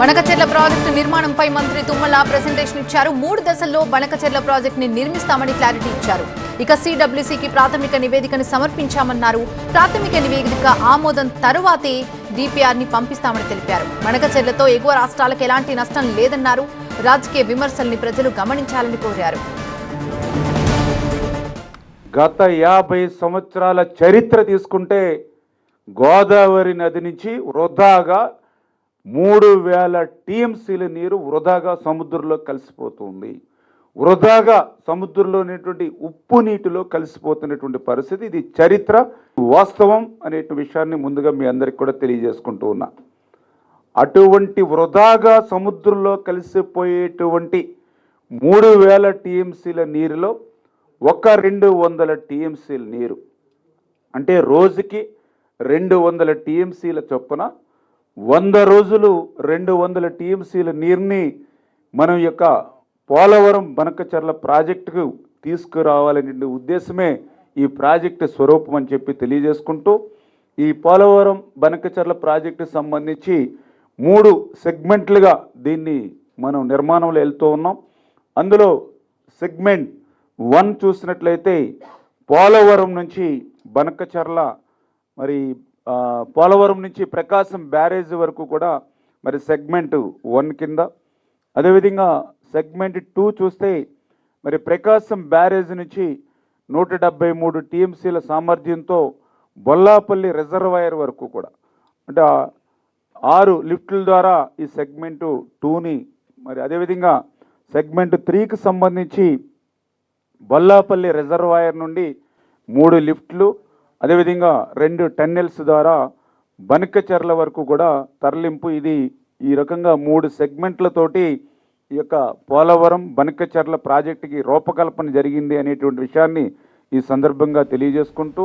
Banakacherla project నిర్మాణంపై మంత్రి Tummala presentation ఇచ్చారు. 3 దశల్లో బనకచెర్ల ప్రాజెక్టుని నిర్మిస్తామని క్లారిటీ ఇచ్చారు. ఇక సిడబ్ల్యూసీకి ప్రాథమిక నివేదికను సమర్పించామన్నారు. ప్రాథమిక నివేదిక ఆమోదం తరువాతే డిపిఆర్ని పంపిస్తామని తెలిపారు. బనకచెర్లతో ఎగువ రాష్ట్రాలకు ఎలాంటి నష్టం లేదన్నారు. రాజకీయ విమర్శల్ని ప్రజలు గమనించాలని కోరారు. గత 50 సంవత్సరాల చరిత్ర తీసుకుంటే గోదావరి నది నుంచి వృధాగా 3000 టీఎంసీల నీరు వృధాగా సముద్రంలో కలిసిపోతుంది. వృధాగా సముద్రంలో ఉన్నటువంటి ఉప్పు నీటిలో కలిసిపోతున్నటువంటి పరిస్థితి. ఇది చరిత్ర, వాస్తవం అనే విషయాన్ని ముందుగా మీ అందరికి కూడా తెలియజేసుకుంటూ ఉన్నా. అటువంటి వృధాగా సముద్రంలో కలిసిపోయేటువంటి 3000 టీఎంసీల నీరులో 200 టీఎంసీల నీరు అంటే రోజుకి 200 టీఎంసీల చొప్పున 100 రోజులు 200 టీఎంసీల నీరుని మనం యొక్క పోలవరం బనకచెర్ల ప్రాజెక్టుకు తీసుకురావాలనే ఉద్దేశమే ఈ ప్రాజెక్టు స్వరూపం అని చెప్పి తెలియజేసుకుంటూ, ఈ పోలవరం బనకచెర్ల ప్రాజెక్టు సంబంధించి 3 సెగ్మెంట్లుగా దీన్ని మనం నిర్మాణంలో వెళ్తూ ఉన్నాం. అందులో సెగ్మెంట్ 1 చూసినట్లయితే పోలవరం నుంచి బనకచెర్ల, మరి పోలవరం నుంచి ప్రకాశం బ్యారేజ్ వరకు కూడా మరి సెగ్మెంట్ 1 కింద. అదేవిధంగా సెగ్మెంట్ 2 చూస్తే మరి ప్రకాశం బ్యారేజ్ నుంచి 173 టీఎంసీల సామర్థ్యంతో బొల్లాపల్లి రిజర్వాయర్ వరకు కూడా, అంటే 6 లిఫ్టుల ద్వారా ఈ సెగ్మెంటు 2ని, మరి అదేవిధంగా సెగ్మెంట్ 3కి సంబంధించి బొల్లాపల్లి రిజర్వాయర్ నుండి 3 లిఫ్ట్లు, అదేవిధంగా 2 టన్నెల్స్ ద్వారా బనకచెర్ల వరకు కూడా తరలింపు. ఇది ఈ రకంగా 3 సెగ్మెంట్లతోటి ఈ యొక్క పోలవరం బనకచెర్ల ప్రాజెక్టుకి రూపకల్పన జరిగింది అనేటువంటి విషయాన్ని ఈ సందర్భంగా తెలియజేసుకుంటూ,